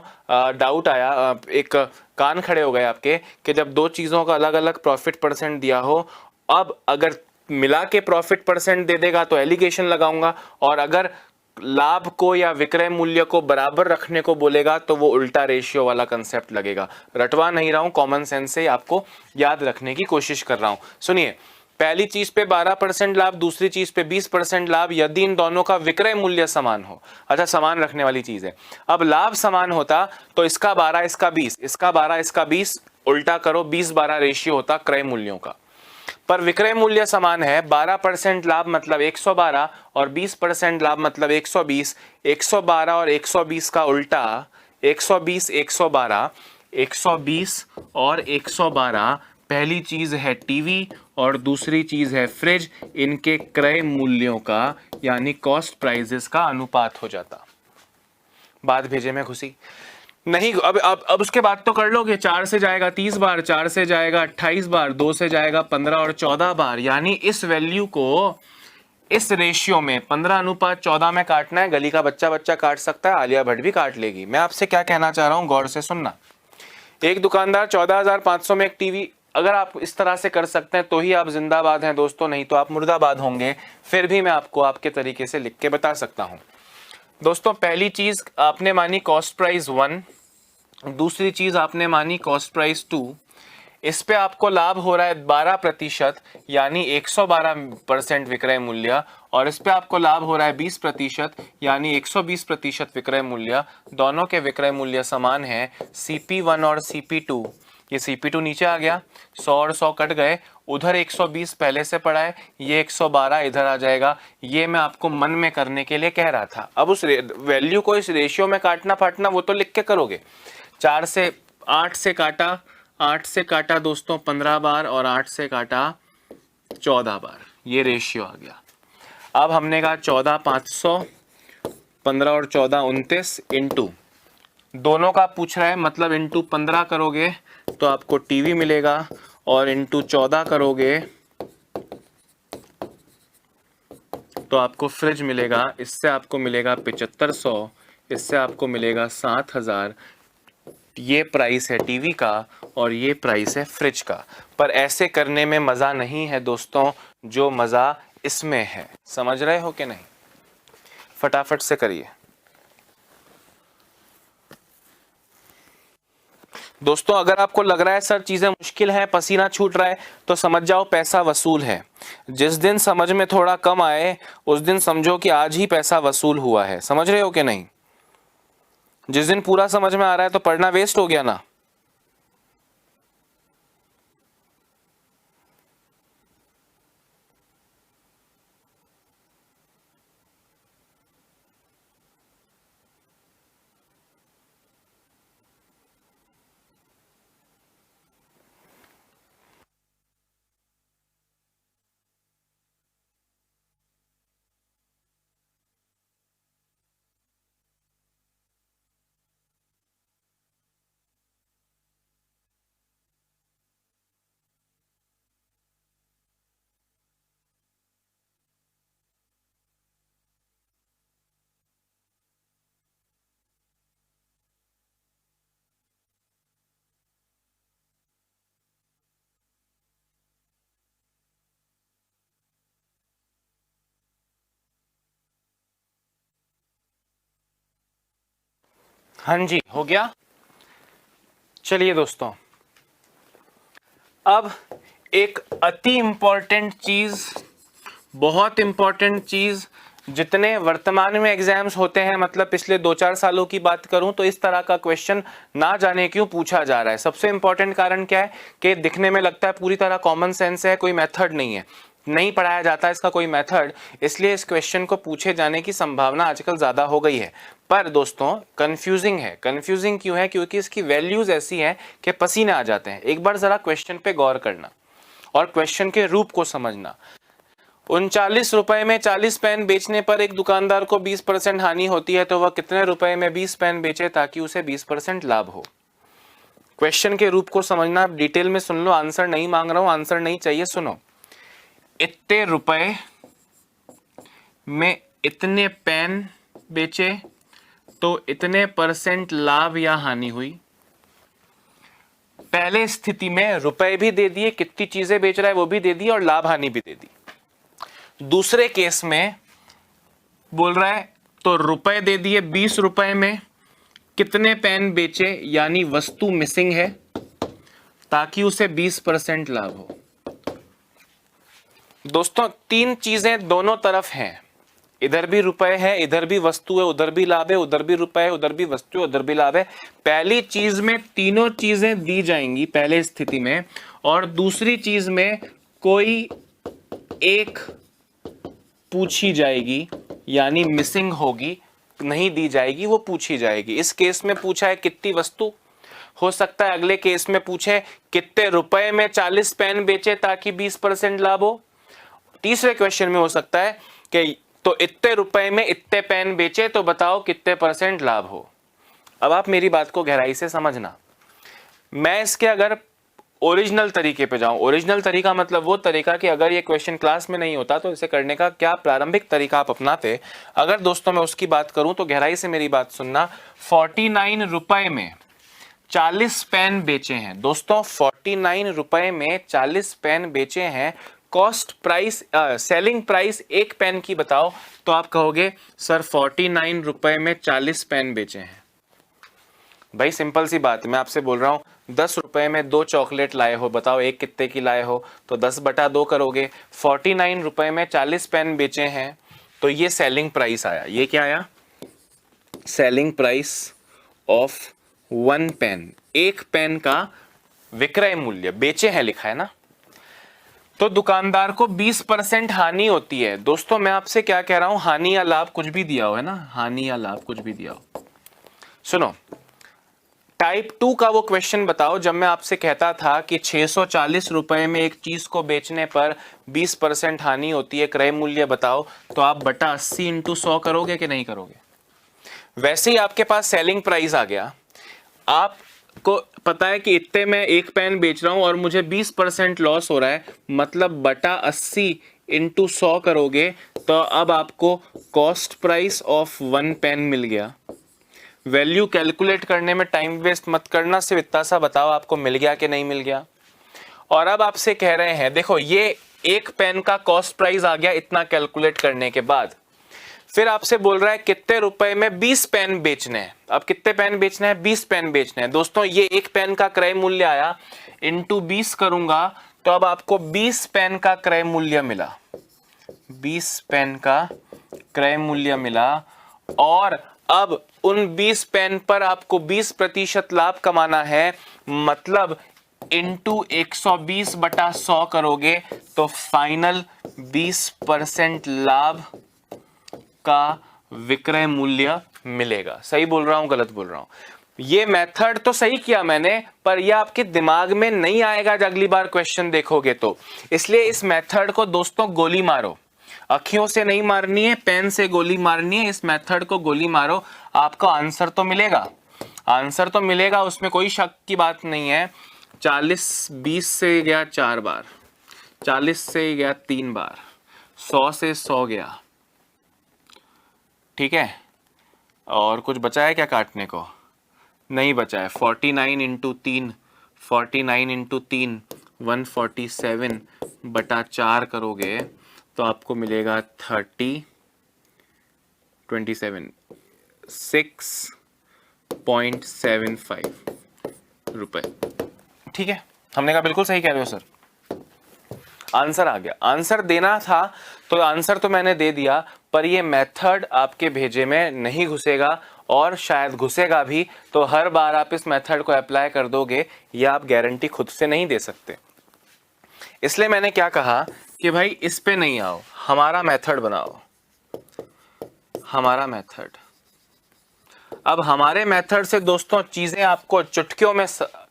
डाउट आया, एक कान खड़े हो गए आपके कि जब 2 चीज़ों का अलग अलग प्रॉफिट परसेंट दिया हो, अब अगर मिला के प्रॉफिट परसेंट दे देगा तो एलिगेशन लगाऊंगा, और अगर लाभ को या विक्रय मूल्य को बराबर रखने को बोलेगा तो वो उल्टा रेशियो वाला कंसेप्ट लगेगा। रटवा नहीं रहा हूं, कॉमन सेंस से आपको याद रखने की कोशिश कर रहा हूं। सुनिए, पहली चीज पे 12% लाभ, दूसरी चीज पे 20% लाभ, यदि इन दोनों का विक्रय मूल्य समान हो। अच्छा, समान रखने वाली चीज है। अब लाभ समान होता तो इसका 12 इसका 20, इसका 12 इसका 20, उल्टा करो 20-12 रेशियो होता क्रय मूल्यों का। पर विक्रय मूल्य समान है, 12% लाभ मतलब 112 और 20% लाभ मतलब 120। 112 और 120 का उल्टा 120 112, 120 और 112। पहली चीज है टीवी और दूसरी चीज है फ्रिज, इनके क्रय मूल्यों का यानी कॉस्ट प्राइजेस का अनुपात हो जाता। बात भेजे में घुसी नहीं। अब उसके बाद तो कर लोगे, 4 से जाएगा 30 बार, 4 से जाएगा 28 बार, 2 से जाएगा 15 और 14 बार, यानी इस वैल्यू को इस रेशियो में 15:14 में काटना है। गली का बच्चा काट सकता है, आलिया भट्ट भी काट लेगी। मैं आपसे क्या कहना चाह रहा हूं, गौर से सुनना। एक दुकानदार 14,500 में एक टीवी, अगर आप इस तरह से कर सकते हैं तो ही आप जिंदाबाद हैं दोस्तों, नहीं तो आप मुर्दाबाद होंगे। फिर भी मैं आपको आपके तरीके से लिख के बता सकता हूं। दोस्तों, पहली चीज आपने मानी कॉस्ट प्राइस 1, दूसरी चीज आपने मानी कॉस्ट प्राइस 2। इस पे आपको लाभ हो रहा है 12% यानी 112% विक्रय मूल्य, और इस पे आपको लाभ हो रहा है 20% यानी 120% विक्रय मूल्य। दोनों के विक्रय मूल्य समान है, CP1 और CP2। ये CP2 नीचे आ गया, 100 और 100 कट गए, उधर 120 पहले से पड़ा है, ये 112 इधर आ जाएगा। ये मैं आपको मन में करने के लिए कह रहा था। अब उस वैल्यू को इस रेशियो में काटना फाटना वो तो लिख के करोगे। 4 से 8 से काटा, 8 से काटा दोस्तों 15 बार और 8 से काटा 14 बार, ये रेशियो आ गया। अब हमने कहा 14,500, 15 और 14 29, इंटू दोनों का पूछ रहा है, मतलब इंटू 15 करोगे तो आपको टीवी मिलेगा, और इंटू 14 करोगे तो आपको फ्रिज मिलेगा। इससे आपको मिलेगा 7500, इससे आपको मिलेगा 7000। ये प्राइस है टीवी का और ये प्राइस है फ्रिज का। पर ऐसे करने में मज़ा नहीं है दोस्तों, जो मज़ा इसमें है। समझ रहे हो कि नहीं? फटाफट से करिए दोस्तों। अगर आपको लग रहा है सर चीज़ें मुश्किल हैं, पसीना छूट रहा है, तो समझ जाओ पैसा वसूल है। जिस दिन समझ में थोड़ा कम आए उस दिन समझो कि आज ही पैसा वसूल हुआ है। समझ रहे हो कि नहीं? जिस दिन पूरा समझ में आ रहा है तो पढ़ना वेस्ट हो गया ना। हाँ जी, हो गया। चलिए दोस्तों, अब एक अति इंपॉर्टेंट चीज, बहुत इंपॉर्टेंट चीज, जितने वर्तमान में एग्जाम्स होते हैं, मतलब पिछले 2-4 सालों की बात करूं तो इस तरह का क्वेश्चन ना जाने क्यों पूछा जा रहा है। सबसे इंपॉर्टेंट कारण क्या है कि दिखने में लगता है पूरी तरह कॉमन सेंस है, कोई मेथड नहीं है, नहीं पढ़ाया जाता इसका कोई मेथड, इसलिए इस क्वेश्चन को पूछे जाने की संभावना आजकल ज़्यादा हो गई है। पर दोस्तों कंफ्यूजिंग है। कंफ्यूजिंग क्यों है? क्योंकि इसकी वैल्यूज ऐसी हैं कि पसीने आ जाते हैं। एक बार ज़रा क्वेश्चन पे गौर करना और क्वेश्चन के रूप को समझना। 39 रुपए में 40 पेन बेचने पर एक दुकानदार को 20% हानि होती है, तो वह कितने रुपए में 20 पेन बेचे ताकि उसे 20% लाभ हो? क्वेश्चन के रूप को समझना, डिटेल में सुन लो, आंसर नहीं मांग रहा हूं, आंसर नहीं चाहिए, सुनो। इतने रुपए में इतने पेन बेचे तो इतने % लाभ या हानि हुई। पहले स्थिति में रुपए भी दे दिए, कितनी चीजें बेच रहा है वो भी दे दी, और लाभ हानि भी दे दी। दूसरे केस में बोल रहा है तो रुपए दे दिए, 20 रुपए में कितने पेन बेचे, यानी वस्तु मिसिंग है ताकि उसे 20% लाभ हो। दोस्तों तीन चीजें दोनों तरफ हैं, इधर भी रुपए है, इधर भी वस्तु है, उधर भी लाभ है, उधर भी रुपए है, उधर भी वस्तु है, उधर भी लाभ है। पहली चीज में तीनों चीजें दी जाएंगी पहले स्थिति में, और दूसरी चीज में कोई एक पूछी जाएगी, यानी मिसिंग होगी, नहीं दी जाएगी, वो पूछी जाएगी। इस केस में पूछा है कितनी वस्तु, हो सकता है अगले केस में पूछे कितने रुपए में 40 पेन बेचे ताकि 20% लाभ हो। तीसरे क्वेश्चन में हो सकता है कि तो इतने रुपए में इतने पेन बेचे तो बताओ कितने % लाभ हो। अब आप मेरी बात को गहराई से समझना। मैं इसके अगर ओरिजिनल तरीके पे जाऊं, ओरिजिनल तरीका मतलब वो तरीका कि अगर ये क्वेश्चन क्लास में नहीं होता तो इसे करने का क्या प्रारंभिक तरीका आप अपनाते, अगर दोस्तों मैं उसकी बात करूं तो गहराई से मेरी बात सुनना। 49 रुपए में 40 पेन बेचे हैं दोस्तों, 49 रुपए में 40 पेन बेचे हैं। कॉस्ट प्राइस सेलिंग प्राइस एक पेन की बताओ तो आप कहोगे सर 49 रुपए में 40 पेन बेचे हैं। भाई सिंपल सी बात, मैं आपसे बोल रहा हूं 10 रुपए में 2 चॉकलेट लाए हो, बताओ एक कितने की लाए हो, तो 10/2 करोगे। 49 रुपए में 40 पेन बेचे हैं तो ये सेलिंग प्राइस आया। ये क्या आया? सेलिंग प्राइस ऑफ 1 पेन, एक पेन का विक्रय मूल्य, बेचे हैं लिखा है ना, तो दुकानदार को 20% हानि होती है। दोस्तों मैं आपसे क्या कह रहा हूं, हानि या लाभ कुछ भी दिया हो, है ना, हानि या लाभ कुछ भी दिया हो। सुनो, टाइप 2 का वो क्वेश्चन बताओ जब मैं आपसे कहता था कि 640 रुपए में एक चीज को बेचने पर 20% हानि होती है, क्रय मूल्य बताओ, तो आप बटा 80 × 100 करोगे कि नहीं करोगे? वैसे ही आपके पास सेलिंग प्राइस आ गया, आपको पता है कि इतने में एक पेन बेच रहा हूं और मुझे 20% लॉस हो रहा है, मतलब बटा 80 × 100 करोगे तो अब आपको कॉस्ट प्राइस ऑफ 1 पेन मिल गया। वैल्यू कैलकुलेट करने में टाइम वेस्ट मत करना, सिर्फ इतना सा बताओ आपको मिल गया कि नहीं मिल गया। और अब आपसे कह रहे हैं देखो ये एक पेन का कॉस्ट प्राइस आ गया इतना कैलकुलेट करने के बाद, फिर आपसे बोल रहा है कितने रुपए में 20 पेन बेचने हैं। अब कितने पेन बेचने हैं? 20 पेन बेचने हैं। दोस्तों ये एक पेन का क्रय मूल्य आया, इंटू 20 करूंगा तो अब आपको 20 पेन का क्रय मूल्य मिला, 20 पेन का क्रय मूल्य मिला। और अब उन 20 पेन पर आपको 20% लाभ कमाना है, मतलब इंटू 120/100 करोगे तो फाइनल 20% लाभ का विक्रय मूल्य मिलेगा। सही बोल रहा हूं गलत बोल रहा हूं? ये मेथड तो सही किया मैंने, पर यह आपके दिमाग में नहीं आएगा जब अगली बार क्वेश्चन देखोगे तो, इसलिए इस मेथड को दोस्तों गोली मारो, अखियों से नहीं मारनी है, पेन से गोली मारनी है। इस मेथड को गोली मारो, आपका आंसर तो मिलेगा, आंसर तो मिलेगा, उसमें कोई शक की बात नहीं है। 40 20 से गया 4 बार, 40 से गया 3 बार, 100 से 100 गया, ठीक है। और कुछ बचा है क्या काटने को? नहीं बचा है। 49 × 3, 49 × 3 147/4 करोगे तो आपको मिलेगा 27 6.75 रुपए, ठीक है। हमने कहा बिल्कुल सही कह रहे हो सर, आंसर आ गया। आंसर देना था तो आंसर तो मैंने दे दिया, पर ये मेथड आपके भेजे में नहीं घुसेगा, और शायद घुसेगा भी तो हर बार आप इस मेथड को अप्लाई कर दोगे, या आप गारंटी खुद से नहीं दे सकते। इसलिए मैंने क्या कहा कि भाई इस पे नहीं आओ, हमारा मेथड बनाओ, हमारा मेथड। अब हमारे मेथड से दोस्तों चीजें आपको चुटकियों में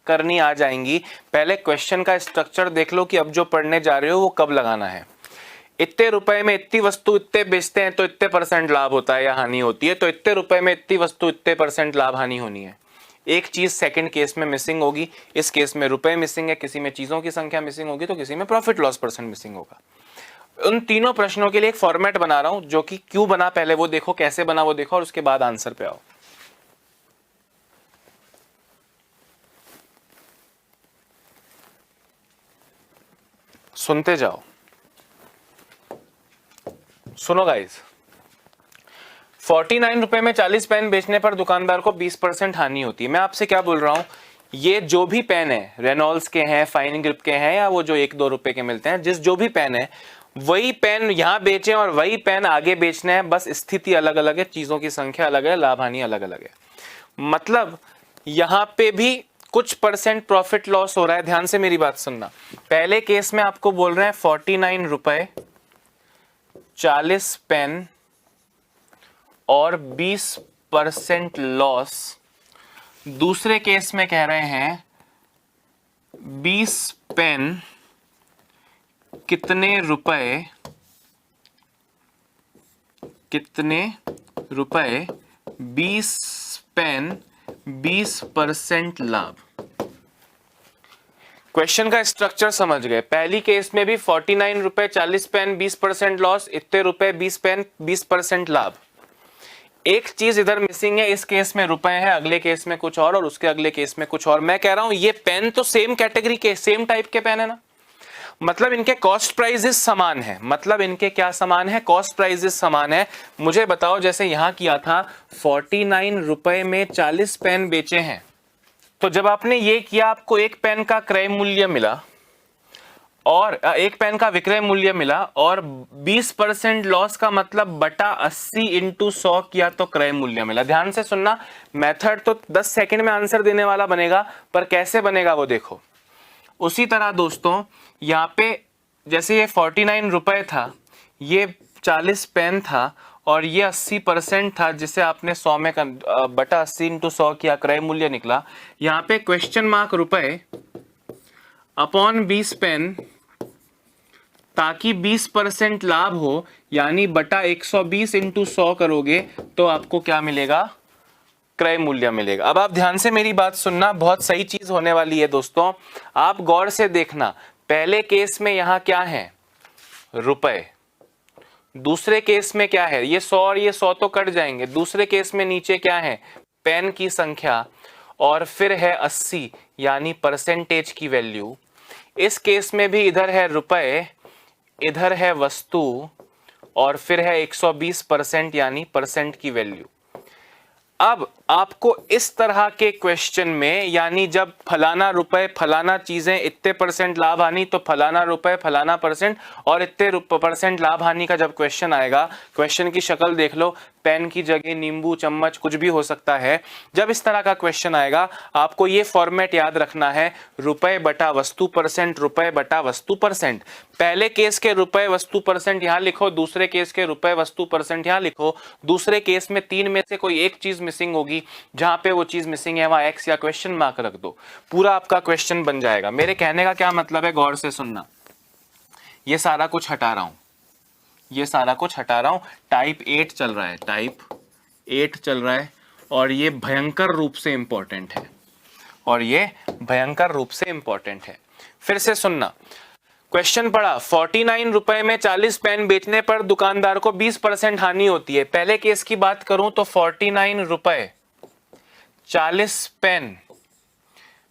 करनी आ जाएंगी। पहले क्वेश्चन का स्ट्रक्चर देख लो कि अब जो पढ़ने जा रहे हो वो कब लगाना है। इतने रुपए में इतनी वस्तु इतने बेचते हैं तो इतने % लाभ होता है या हानि होती है, तो इतने रुपए में इतनी वस्तु इतने % लाभ हानि होनी है। एक चीज सेकंड केस में मिसिंग होगी, इस केस में रुपए मिसिंग है, किसी में चीजों की संख्या मिसिंग होगी तो किसी में प्रॉफिट लॉस % मिसिंग होगा। उन तीनों प्रश्नों के लिए एक फॉर्मेट बना रहा हूं, जो कि क्यों बना पहले वो देखो, कैसे बना वो देखो, और उसके बाद आंसर पे आओ। सुनते जाओ। सुनो गाइस, 49 रुपए में 40 पेन बेचने पर दुकानदार को 20% हानि होती है। मैं आपसे क्या बोल रहा हूं, ये जो भी पेन है, रेनॉल्ड्स के हैं, फाइन ग्रिप के हैं, या वो जो 1-2 रुपए के मिलते हैं, जो भी पेन है वही पेन यहां बेचें और वही पेन आगे बेचना है, बस स्थिति अलग अलग है, चीजों की संख्या अलग है, लाभ हानि अलग अलग है। मतलब यहां पे भी कुछ परसेंट प्रॉफिट लॉस हो रहा है। ध्यान से मेरी बात सुनना, पहले केस में आपको बोल रहे हैं 49 रुपए 40 पेन और 20% लॉस। दूसरे केस में कह रहे हैं 20 पेन कितने रुपए 20 पेन 20% लाभ। क्वेश्चन का स्ट्रक्चर समझ गए। पहली केस में भी 49 रुपए 40 पेन 20% लॉस, इतने रुपए 20 पेन 20% लाभ। एक चीज इधर मिसिंग है, इस केस में रुपए है, अगले केस में कुछ और उसके अगले केस में कुछ और। मैं कह रहा हूं ये पेन तो सेम कैटेगरी के, सेम टाइप के पेन है ना, मतलब इनके कॉस्ट प्राइजेस समान है। मतलब इनके क्या समान है, कॉस्ट प्राइजेस समान है। मुझे बताओ, जैसे यहां किया था 49 रुपए में 40 पेन बेचे हैं, तो जब आपने ये किया आपको एक पेन का क्रय मूल्य मिला और एक पेन का विक्रय मूल्य मिला, और 20% लॉस का मतलब बटा 80 इंटू 100 किया तो क्रय मूल्य मिला। ध्यान से सुनना, मेथड तो 10 सेकंड में आंसर देने वाला बनेगा, पर कैसे बनेगा वो देखो। उसी तरह दोस्तों यहाँ पे जैसे ये 49 रुपए था, ये 40 पेन था और ये 80% था, जिसे आपने 100 में बटा 80 इंटू 100 किया, क्रय मूल्य निकला। यहाँ पे क्वेश्चन मार्क रुपए अपॉन 20 पेन, ताकि 20% लाभ हो, यानी बटा 120 इंटू 100 करोगे तो आपको क्या मिलेगा, क्रय मूल्य मिलेगा। अब आप ध्यान से मेरी बात सुनना, बहुत सही चीज होने वाली है दोस्तों, आप गौर से देखना। पहले केस में यहां क्या है, रुपए। दूसरे केस में क्या है, ये 100 और ये 100 तो कट जाएंगे। दूसरे केस में नीचे क्या है, पेन की संख्या, और फिर है 80 यानी परसेंटेज की वैल्यू। इस केस में भी इधर है रुपए, इधर है वस्तु, और फिर है 120% यानी परसेंट की वैल्यू। अब आपको इस तरह के क्वेश्चन में, यानी जब फलाना रुपए फलाना चीजें इतने परसेंट लाभ हानि, तो फलाना रुपए फलाना परसेंट और इतने परसेंट लाभ हानि का जब क्वेश्चन आएगा, क्वेश्चन की शक्ल देख लो, पेन की जगह नींबू चम्मच कुछ भी हो सकता है। जब इस तरह का क्वेश्चन आएगा आपको ये फॉर्मेट याद रखना है, रुपए बटा वस्तु परसेंट, रुपए बटा वस्तु परसेंट। पहले केस के रुपए वस्तु परसेंट यहां लिखो, दूसरे केस के रुपए वस्तु परसेंट यहां लिखो। दूसरे केस में 3 में से कोई एक चीज मिसिंग होगी, जहां पे वो चीज मिसिंग है वहां एक्स या क्वेश्चन मार्क रख दो, पूरा आपका क्वेश्चन बन जाएगा। मेरे कहने का क्या मतलब है, गौर से सुनना। ये सारा कुछ हटा रहा हूं, ये सारा कुछ हटा रहा हूं। टाइप 8 चल रहा है, टाइप 8 चल रहा है, और ये भयंकर रूप से इंपॉर्टेंट है, और ये भयंकर रूप से इंपॉर्टेंट है। फिर से सुनना, क्वेश्चन पढ़ा, 49 रुपए में 40 पेन बेचने पर दुकानदार को 20% हानि होती है। पहले केस की बात करूं तो 49 रुपए 40 पेन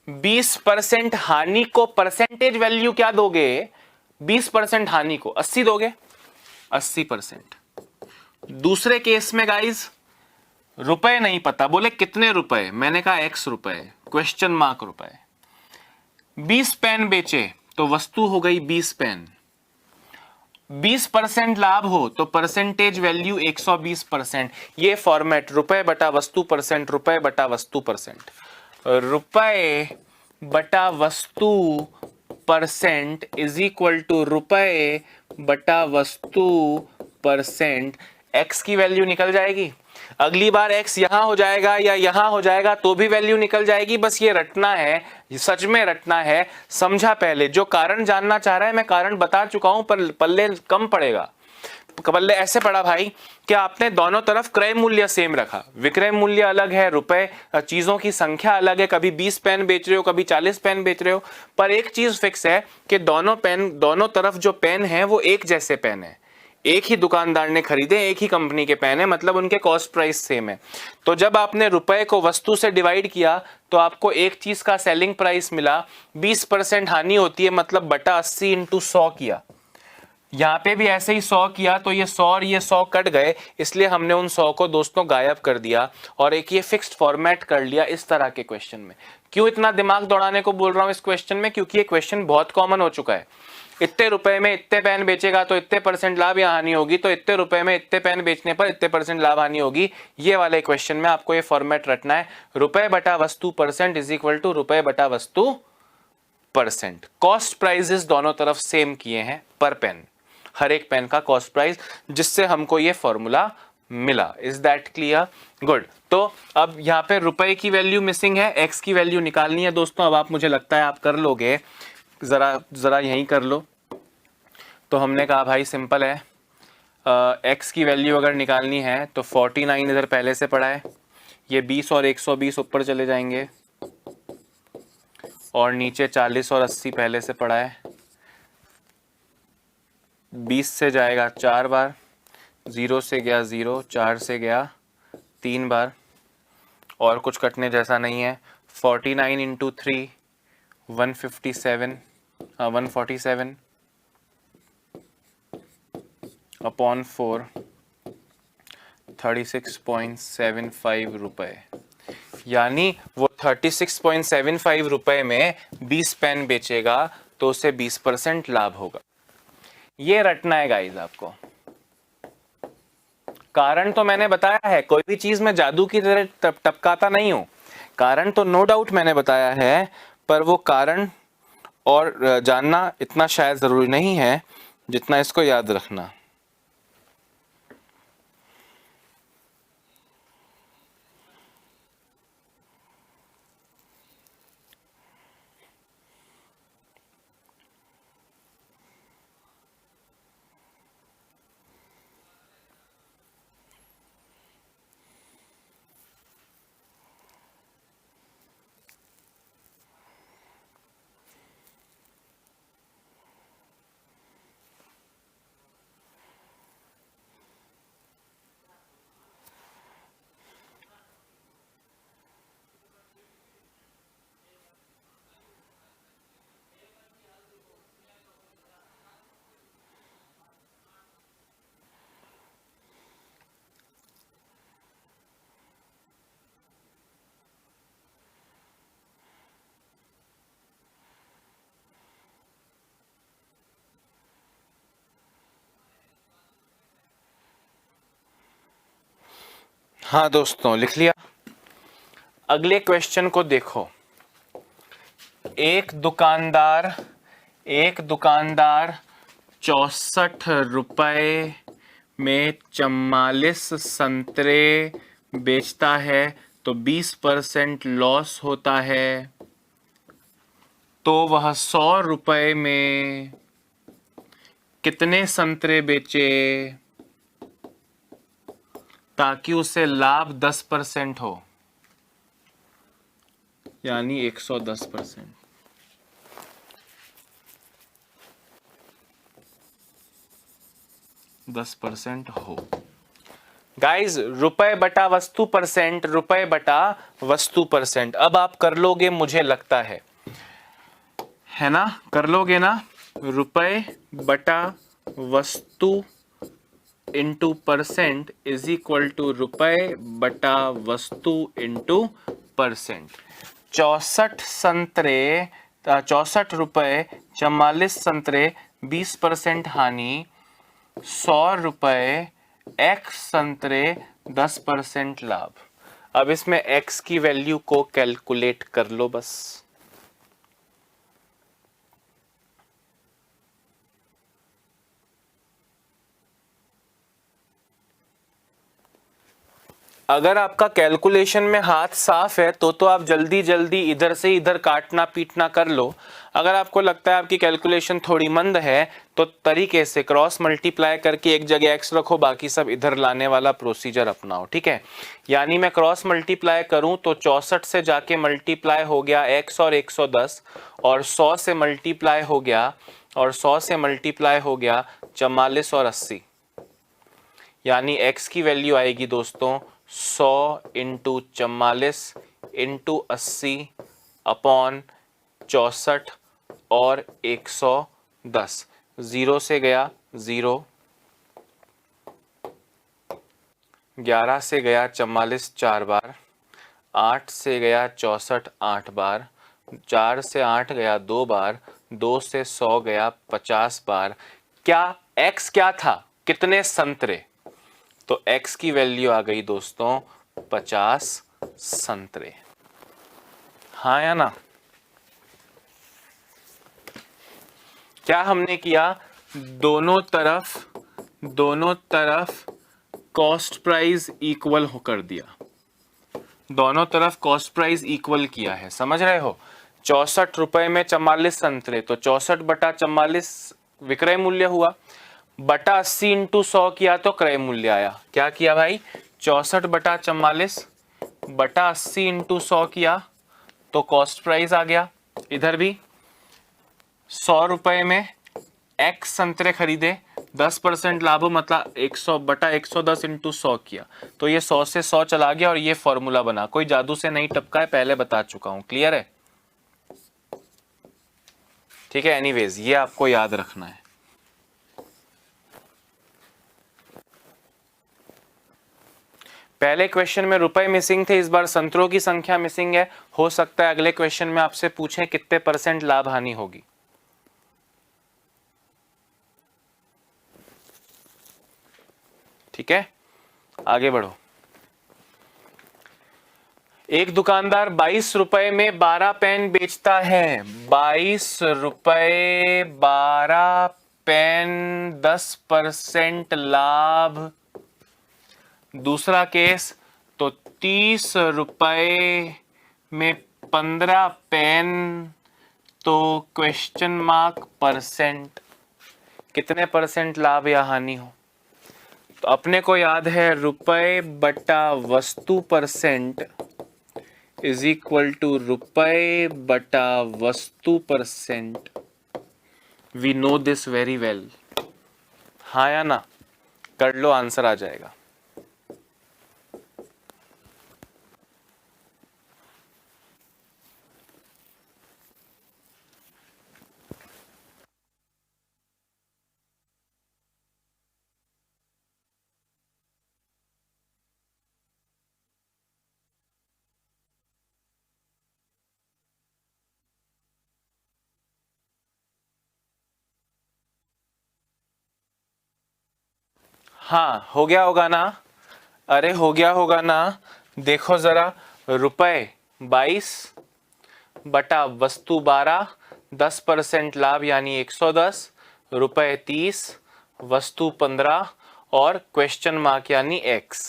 20% हानि को परसेंटेज वैल्यू क्या दोगे, 20% हानि को 80 दोगे, 80%। दूसरे केस में गाइस रुपए नहीं पता, बोले कितने रुपए, मैंने कहा x रुपए, क्वेश्चन मार्क रुपए। 20 पेन बेचे तो वस्तु हो गई 20 पेन, 20% लाभ हो तो परसेंटेज वैल्यू 120%। ये फॉर्मेट, रुपए बटा वस्तु परसेंट, रुपए बटा वस्तु परसेंट, रुपए बटा वस्तु परसेंट इज इक्वल टू रुपए बटा वस्तु परसेंट। एक्स की वैल्यू निकल जाएगी, अगली बार x यहां हो जाएगा या यहां हो जाएगा तो भी वैल्यू निकल जाएगी। बस ये रटना है, सच में रटना है, समझा। पहले जो कारण जानना चाह रहा है मैं कारण बता चुका हूं, पर पल्ले कम पड़ेगा। पल्ले ऐसे पड़ा भाई कि आपने दोनों तरफ क्रय मूल्य सेम रखा, विक्रय मूल्य अलग है, रुपए चीजों की संख्या अलग है, कभी 20 पेन बेच रहे हो कभी 40 पेन बेच रहे हो, पर एक चीज फिक्स है कि दोनों पेन, दोनों तरफ जो पेन है वो एक जैसे पेन है, एक ही दुकानदार ने खरीदे, एक ही कंपनी के पेन है, मतलब उनके कॉस्ट प्राइस सेम है। तो जब आपने रुपए को वस्तु से डिवाइड किया तो आपको एक चीज का सेलिंग प्राइस मिला, 20% हानि होती है, मतलब बटा 80 इंटू 100 किया, यहाँ पे भी ऐसे ही 100 किया तो ये 100 और ये 100 कट गए, इसलिए हमने उन 100 को दोस्तों गायब कर दिया और एक ये फिक्स्ड फॉर्मेट कर लिया इस तरह के क्वेश्चन में। क्यों इतना दिमाग दौड़ाने को बोल रहा हूँ इस क्वेश्चन में, क्योंकि ये क्वेश्चन बहुत कॉमन हो चुका है। इतने रुपए में इतने पेन बेचेगा तो इतने % लाभ या हानि होगी, तो इतने रुपए में इतने पेन बेचने पर इतने % लाभ हानि होगी। ये वाले क्वेश्चन में आपको ये फॉर्मेट रटना है, रुपए बटा वस्तु % इज इक्वल टू रुपए बटा वस्तु %। कॉस्ट प्राइजेस दोनों तरफ सेम किए हैं पर पेन, हर एक पेन का कॉस्ट प्राइस, जिससे हमको ये फॉर्मूला मिला। Is that clear? गुड। तो अब यहाँ पे रुपए की वैल्यू मिसिंग है, एक्स की वैल्यू निकालनी है दोस्तों। अब आप, मुझे लगता है आप कर लोगे, जरा यहीं कर लो। तो हमने कहा भाई सिंपल है, एक्स की वैल्यू अगर निकालनी है तो 49 इधर पहले से पड़ा है, ये 20 और 120 ऊपर चले जाएंगे, और नीचे 40 और 80 पहले से पड़ा है। 20 से जाएगा 4 बार, 0 से गया 0, 4 से गया 3 बार, और कुछ कटने जैसा नहीं है। 49 इंटू 3 147 अपॉन 4 36.75 रुपए, यानी वो 36.75 रुपए में 20 पेन बेचेगा तो उसे 20% लाभ होगा। ये रटना है गाइस आपको। कारण तो मैंने बताया है, कोई भी चीज में जादू की तरह टपकाता नहीं हूं। कारण तो नो डाउट मैंने बताया है, पर वो कारण और जानना इतना शायद जरूरी नहीं है जितना इसको याद रखना। हाँ दोस्तों, लिख लिया? अगले क्वेश्चन को देखो। एक दुकानदार 64 रुपए में 44 संतरे बेचता है तो 20% लॉस होता है, तो वह 100 रुपए में कितने संतरे बेचे ताकि उसे लाभ 10% हो, यानी 110%। हो गाइज, रुपए बटा वस्तु %, रुपए बटा वस्तु %। अब आप कर लोगे मुझे लगता है ना? कर लोगे ना? रुपए बटा वस्तु इंटू % इज इक्वल टू रुपए बटा वस्तु इंटू %। 64 रुपए 44 संतरे 20% हानि, 100 रुपए x संतरे 10% लाभ। अब इसमें x की वैल्यू को कैलकुलेट कर लो बस। अगर आपका कैलकुलेशन में हाथ साफ है तो आप जल्दी जल्दी इधर से इधर काटना पीटना कर लो। अगर आपको लगता है आपकी कैलकुलेशन थोड़ी मंद है तो तरीके से क्रॉस मल्टीप्लाई करके एक जगह x रखो, बाकी सब इधर लाने वाला प्रोसीजर अपनाओ, ठीक है? यानी मैं क्रॉस मल्टीप्लाई करूं तो 64 से जाके मल्टीप्लाई हो गया x और 110, और 100 से मल्टीप्लाई हो गया, और 100 से मल्टीप्लाई हो गया 44 और 80, यानी x की वैल्यू आएगी दोस्तों 100 इंटू 44 इंटू 80 अपॉन 64 और 110। 0 से गया 0, 11 से गया 44 4 बार, 8 से गया 64 8 बार, 4 से 8 गया 2 बार, 2 से 100 गया 50 बार। क्या x क्या था, कितने संतरे? तो x की वैल्यू आ गई दोस्तों 50 संतरे। हाँ या ना? क्या हमने किया, दोनों तरफ कॉस्ट प्राइस इक्वल होकर दिया, दोनों तरफ कॉस्ट प्राइस इक्वल किया है, समझ रहे हो? 64 रुपए में 44 संतरे, तो 64 बटा 44 विक्रय मूल्य हुआ, बटा 80 इंटू 100 किया तो क्रय मूल्य आया। क्या किया भाई, 64 बटा 44 बटा 80 इंटू 100 किया तो कॉस्ट प्राइस आ गया। इधर भी 100 रुपए में x संतरे खरीदे, 10% लाभ हो, मतलब 100 बटा 110 इंटू 100 किया तो ये 100 से 100 चला गया और ये फॉर्मूला बना। कोई जादू से नहीं टपका है, पहले बता चुका हूं, क्लियर है? ठीक है, एनीवेज ये आपको याद रखना है। पहले क्वेश्चन में रुपए मिसिंग थे, इस बार संतरों की संख्या मिसिंग है। हो सकता है अगले क्वेश्चन में आपसे पूछें कितने % लाभ हानि होगी। ठीक है, आगे बढ़ो। एक दुकानदार 22 रुपए में 12 पेन बेचता है, 22 रुपए 12 पेन, 10% लाभ। दूसरा केस तो 30 रुपए में 15 पेन, तो क्वेश्चन मार्क %, कितने % लाभ या हानि हो? तो अपने को याद है रुपए बटा वस्तु % इज इक्वल टू रुपए बटा वस्तु %। We know this very well. हाँ या ना? कर लो, आंसर आ जाएगा। हाँ, हो गया होगा ना? अरे हो गया होगा ना? देखो जरा, रुपए 22 बटा वस्तु 12, 10% लाभ यानी 110, रुपए 30, वस्तु 15 और क्वेश्चन मार्क यानी x।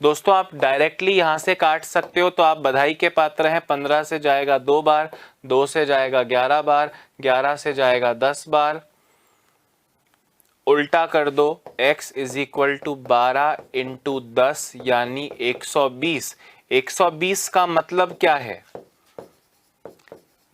दोस्तों आप डायरेक्टली यहां से काट सकते हो, तो आप बधाई के पात्र हैं। 15 से जाएगा 2 बार, 2 से जाएगा 11 बार, 11 से जाएगा 10 बार, उल्टा कर दो, x is equal to 12 into 10 यानी 120। 120 का मतलब क्या है?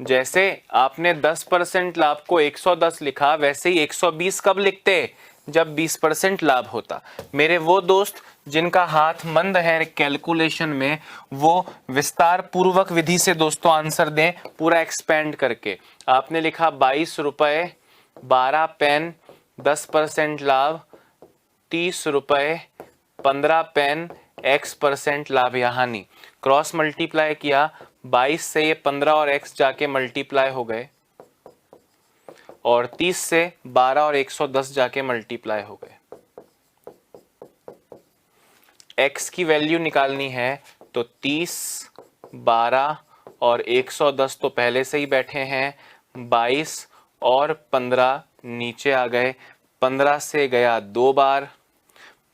जैसे आपने 10% लाभ को 110 लिखा, वैसे ही 120 कब लिखते? जब 20% लाभ होता। मेरे वो दोस्त जिनका हाथ मंद है कैलकुलेशन में, वो विस्तार पूर्वक विधि से दोस्तों आंसर दें, पूरा एक्सपेंड करके। आपने लिखा 22 रुपए 12 पेन, 10% लाभ, 30 रुपए 15 पेन, x% लाभ या हानि। क्रॉस मल्टीप्लाई किया, 22 से ये 15 और x जाके मल्टीप्लाई हो गए, और 30 से 12 और 110 जाके मल्टीप्लाई हो गए। x की वैल्यू निकालनी है तो 30, 12 और 110 तो पहले से ही बैठे हैं, 22 और 15 नीचे आ गए। 15 से गया 2 बार,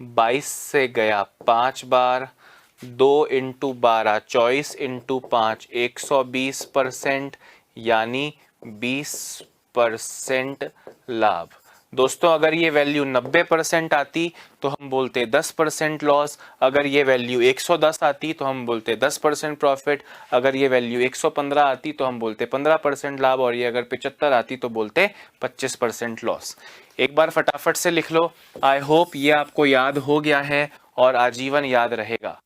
22 से गया 5 बार, 2 इंटू 12 24 इंटू 5 120% यानी 20% लाभ। दोस्तों अगर ये वैल्यू 90% आती तो हम बोलते 10% लॉस, अगर ये वैल्यू 110 आती तो हम बोलते 10% प्रॉफिट, अगर ये वैल्यू 115 आती तो हम बोलते 15% लाभ, और ये अगर 75 आती तो बोलते 25% लॉस। एक बार फटाफट से लिख लो। आई होप ये आपको याद हो गया है और आजीवन याद रहेगा।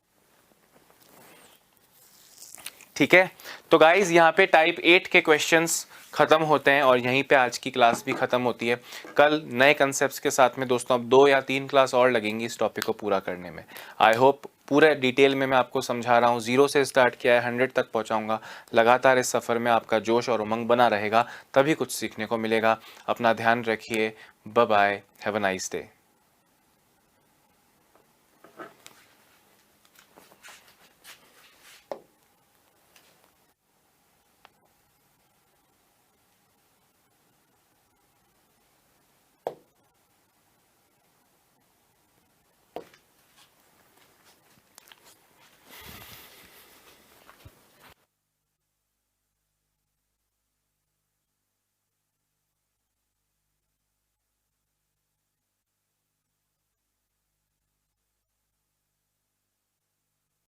ठीक है, तो गाइज यहाँ पे टाइप 8 के क्वेश्चंस ख़त्म होते हैं और यहीं पे आज की क्लास भी ख़त्म होती है। कल नए कंसेप्ट्स के साथ में दोस्तों अब 2 या 3 क्लास और लगेंगी इस टॉपिक को पूरा करने में। आई होप पूरे डिटेल में मैं आपको समझा रहा हूँ, 0 से स्टार्ट किया है 100 तक पहुँचाऊँगा। लगातार इस सफ़र में आपका जोश और उमंग बना रहेगा, तभी कुछ सीखने को मिलेगा। अपना ध्यान रखिए। Bye bye, have a nice day.